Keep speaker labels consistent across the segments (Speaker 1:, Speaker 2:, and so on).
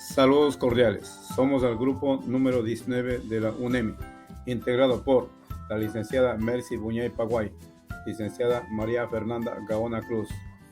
Speaker 1: Saludos cordiales. Somos el grupo número 19 de la UNEMI, integrado por la licenciada Mercy Buñay Paguay, licenciada María Fernanda Gaona Cruz,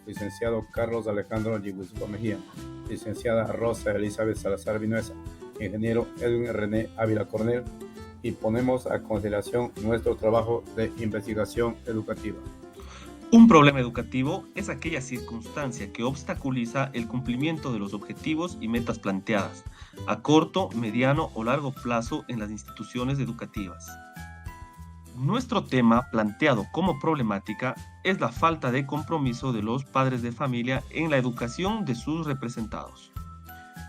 Speaker 1: licenciado Carlos Alejandro Yiguizúa Mejía, licenciada Rosa Elizabeth Salazar Vinuesa, ingeniero Edwin René Ávila Cornell, y ponemos a consideración nuestro trabajo de investigación educativa.
Speaker 2: Un problema educativo es aquella circunstancia que obstaculiza el cumplimiento de los objetivos y metas planteadas a corto, mediano o largo plazo en las instituciones educativas. Nuestro tema planteado como problemática es la falta de compromiso de los padres de familia en la educación de sus representados.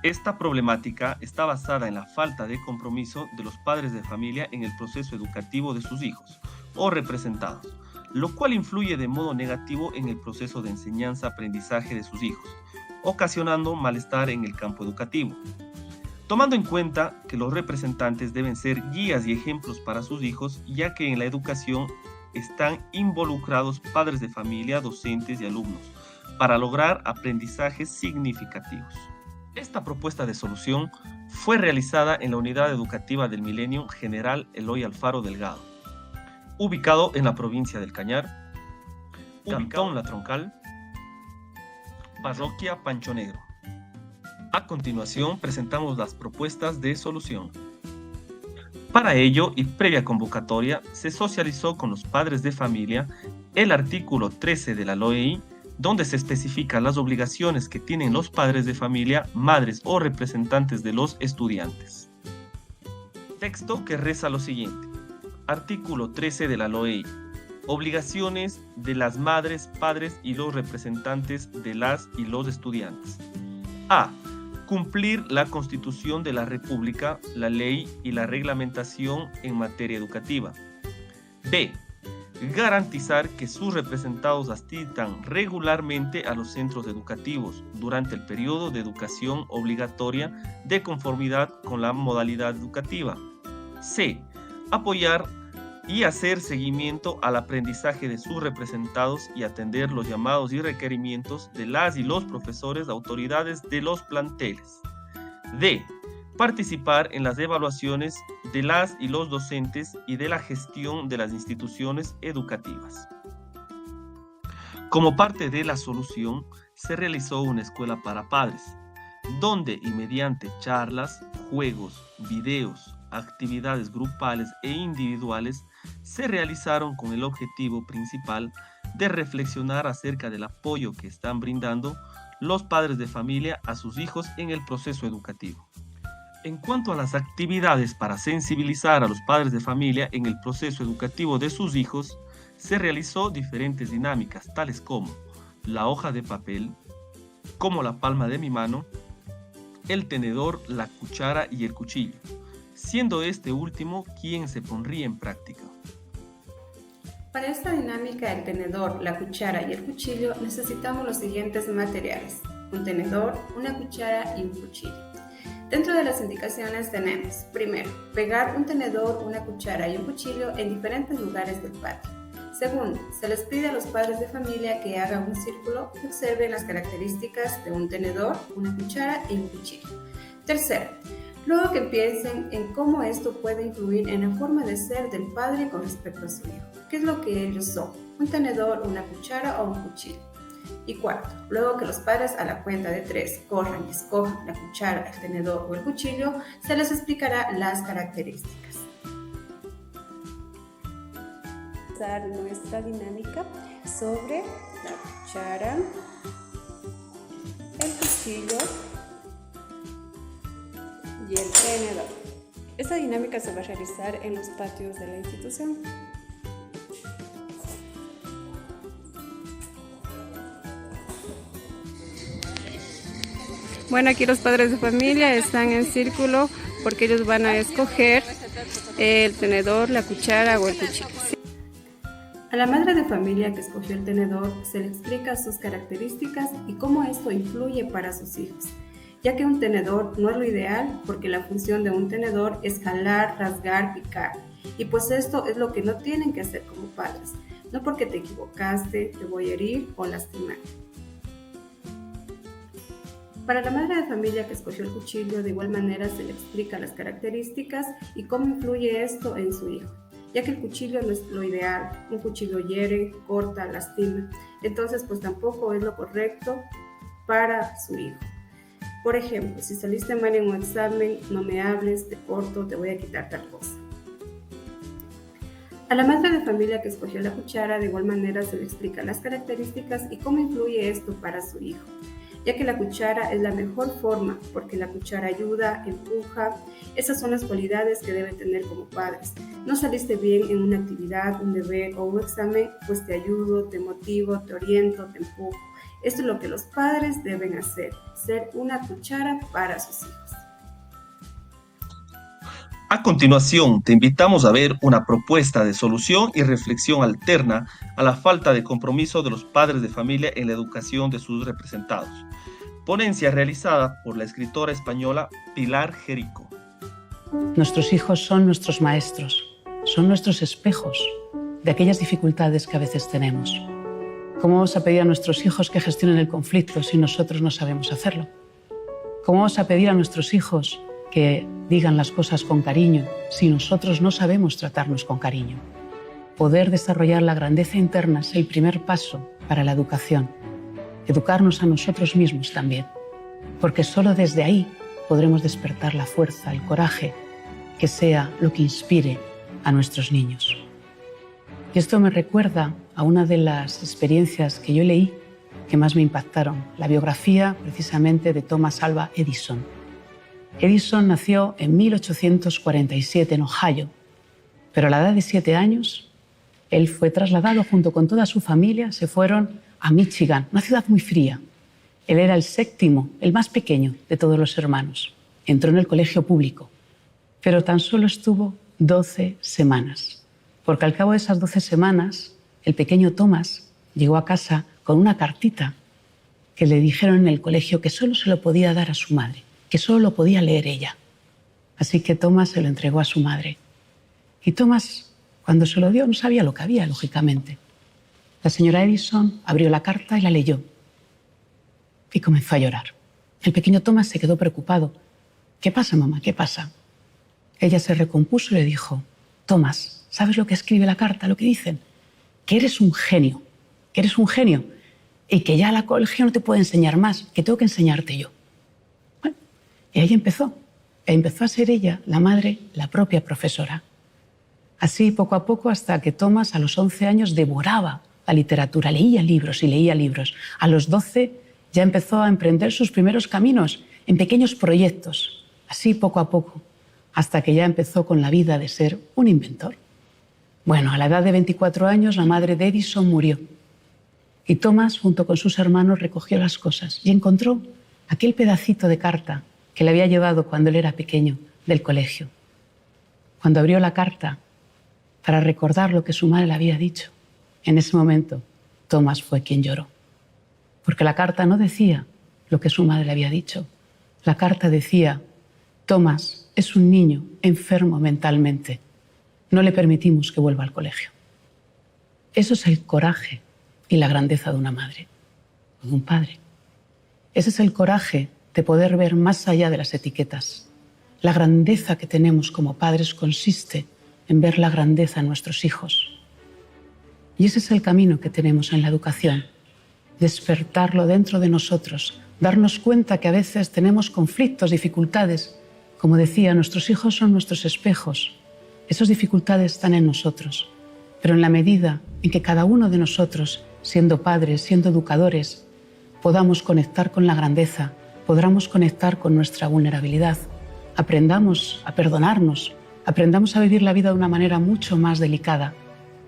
Speaker 2: Esta problemática está basada en la falta de compromiso de los padres de familia en el proceso educativo de sus hijos o representados, lo cual influye de modo negativo en el proceso de enseñanza-aprendizaje de sus hijos, ocasionando malestar en el campo educativo. Tomando en cuenta que los representantes deben ser guías y ejemplos para sus hijos, ya que en la educación están involucrados padres de familia, docentes y alumnos, para lograr aprendizajes significativos. Esta propuesta de solución fue realizada en la Unidad Educativa del Milenio General Eloy Alfaro Delgado, ubicado en la provincia del Cañar, Cantón La Troncal, Parroquia Pancho Negro. A continuación presentamos las propuestas de solución. Para ello y previa convocatoria se socializó con los padres de familia el artículo 13 de la LOEI, donde se especifican las obligaciones que tienen los padres de familia, madres o representantes de los estudiantes. Texto que reza lo siguiente. Artículo 13 de la LOEI. Obligaciones de las madres, padres y los representantes de las y los estudiantes. A. Cumplir la Constitución de la República, la ley y la reglamentación en materia educativa. B. Garantizar que sus representados asistan regularmente a los centros educativos durante el periodo de educación obligatoria de conformidad con la modalidad educativa. C. Apoyar y hacer seguimiento al aprendizaje de sus representados y atender los llamados y requerimientos de las y los profesores, autoridades de los planteles. D. Participar en las evaluaciones de las y los docentes y de la gestión de las instituciones educativas. Como parte de la solución, se realizó una escuela para padres, donde y mediante charlas, juegos, videos, actividades grupales e individuales se realizaron con el objetivo principal de reflexionar acerca del apoyo que están brindando los padres de familia a sus hijos en el proceso educativo. En cuanto a las actividades para sensibilizar a los padres de familia en el proceso educativo de sus hijos, se realizó diferentes dinámicas, tales como la hoja de papel, como la palma de mi mano, el tenedor, la cuchara y el cuchillo, siendo este último quien se pondría en práctica.
Speaker 3: Para esta dinámica del tenedor, la cuchara y el cuchillo necesitamos los siguientes materiales: un tenedor, una cuchara y un cuchillo. Dentro de las indicaciones tenemos, primero, pegar un tenedor, una cuchara y un cuchillo en diferentes lugares del patio. Segundo, se les pide a los padres de familia que hagan un círculo y observen las características de un tenedor, una cuchara y un cuchillo. Tercero, luego que piensen en cómo esto puede influir en la forma de ser del padre con respecto a su hijo. ¿Qué es lo que ellos son? ¿Un tenedor, una cuchara o un cuchillo? Y cuarto, luego que los padres a la cuenta de 3 corran y escojan la cuchara, el tenedor o el cuchillo, se les explicará las características.
Speaker 4: Nuestra dinámica sobre la cuchara, el cuchillo y el tenedor. Esta dinámica se va a realizar en los patios de la institución. Bueno, aquí los padres de familia están en círculo porque ellos van a escoger el tenedor, la cuchara o el cuchillo.
Speaker 3: A la madre de familia que escogió el tenedor se le explica sus características y cómo esto influye para sus hijos, ya que un tenedor no es lo ideal porque la función de un tenedor es jalar, rasgar, picar, y pues esto es lo que no tienen que hacer como padres, no porque te equivocaste, te voy a herir o lastimar. Para la madre de familia que escogió el cuchillo, de igual manera se le explica las características y cómo influye esto en su hijo, ya que el cuchillo no es lo ideal. Un cuchillo hiere, corta, lastima, entonces pues tampoco es lo correcto para su hijo. Por ejemplo, si saliste mal en un examen, no me hables, te corto, te voy a quitar tal cosa. A la madre de familia que escogió la cuchara, de igual manera se le explica las características y cómo influye esto para su hijo, ya que la cuchara es la mejor forma, porque la cuchara ayuda, empuja. Esas son las cualidades que deben tener como padres. No saliste bien en una actividad, un deber o un examen, pues te ayudo, te motivo, te oriento, te empujo. Esto es lo que los padres deben hacer, ser una cuchara para sus hijos.
Speaker 2: A continuación, te invitamos a ver una propuesta de solución y reflexión alterna a la falta de compromiso de los padres de familia en la educación de sus representados. Ponencia realizada por la escritora española Pilar Jerico.
Speaker 5: Nuestros hijos son nuestros maestros, son nuestros espejos de aquellas dificultades que a veces tenemos. ¿Cómo vamos a pedir a nuestros hijos que gestionen el conflicto si nosotros no sabemos hacerlo? ¿Cómo vamos a pedir a nuestros hijos que digan las cosas con cariño si nosotros no sabemos tratarnos con cariño? Poder desarrollar la grandeza interna es el primer paso para la educación. Educarnos a nosotros mismos también, porque solo desde ahí podremos despertar la fuerza, el coraje, que sea lo que inspire a nuestros niños. Y esto me recuerda a una de las experiencias que yo leí que más me impactaron, la biografía precisamente de Thomas Alva Edison. Edison nació en 1847 en Ohio, pero a la edad de 7 años, él fue trasladado junto con toda su familia, se fueron a Michigan, una ciudad muy fría. Él era el séptimo, el más pequeño de todos los hermanos. Entró en el colegio público, pero tan solo estuvo 12 semanas, porque al cabo de esas 12 semanas, el pequeño Thomas llegó a casa con una cartita que le dijeron en el colegio que solo se lo podía dar a su madre, que solo lo podía leer ella. Así que Thomas se lo entregó a su madre. Y Thomas, cuando se lo dio, no sabía lo que había, lógicamente. La señora Edison abrió la carta y la leyó. Y comenzó a llorar. El pequeño Thomas se quedó preocupado. ¿Qué pasa, mamá? ¿Qué pasa? Ella se recompuso y le dijo: Thomas, ¿sabes lo que escribe la carta? Lo que dicen, que eres un genio, y que ya la colegio no te puede enseñar más, que tengo que enseñarte yo. Bueno, y ahí empezó a ser ella, la madre, la propia profesora. Así, poco a poco, hasta que Thomas a los 11 años devoraba la literatura, leía libros y leía libros. A los 12 ya empezó a emprender sus primeros caminos en pequeños proyectos, así poco a poco, hasta que ya empezó con la vida de ser un inventor. Bueno, a la edad de 24 años la madre de Edison murió y Thomas, junto con sus hermanos, recogió las cosas y encontró aquel pedacito de carta que le había llevado cuando él era pequeño del colegio. Cuando abrió la carta para recordar lo que su madre le había dicho, en ese momento Thomas fue quien lloró, porque la carta no decía lo que su madre le había dicho. La carta decía: Thomas es un niño enfermo mentalmente. No le permitimos que vuelva al colegio. Eso es el coraje y la grandeza de una madre o de un padre. Ese es el coraje de poder ver más allá de las etiquetas. La grandeza que tenemos como padres consiste en ver la grandeza en nuestros hijos. Y ese es el camino que tenemos en la educación, despertarlo dentro de nosotros, darnos cuenta que a veces tenemos conflictos, dificultades. Como decía, nuestros hijos son nuestros espejos. Esas dificultades están en nosotros, pero en la medida en que cada uno de nosotros, siendo padres, siendo educadores, podamos conectar con la grandeza, podamos conectar con nuestra vulnerabilidad, aprendamos a perdonarnos, aprendamos a vivir la vida de una manera mucho más delicada,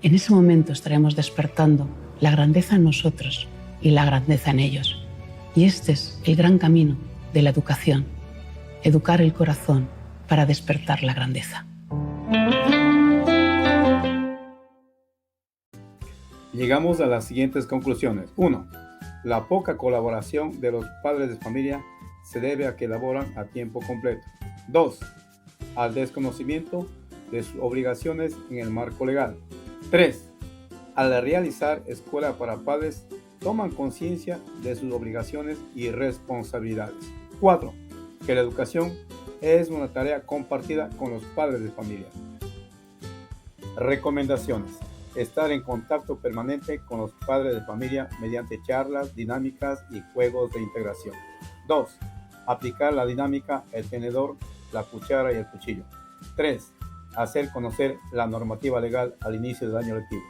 Speaker 5: en ese momento estaremos despertando la grandeza en nosotros y la grandeza en ellos. Y este es el gran camino de la educación, educar el corazón para despertar la grandeza.
Speaker 1: Llegamos a las siguientes conclusiones. 1. La poca colaboración de los padres de familia se debe a que laboran a tiempo completo. 2. Al desconocimiento de sus obligaciones en el marco legal. 3. Al realizar escuela para padres toman conciencia de sus obligaciones y responsabilidades. 4. Que la educación es una tarea compartida con los padres de familia. Recomendaciones. Estar en contacto permanente con los padres de familia mediante charlas, dinámicas y juegos de integración. 2. Aplicar la dinámica el tenedor, la cuchara y el cuchillo. 3. Hacer conocer la normativa legal al inicio del año lectivo.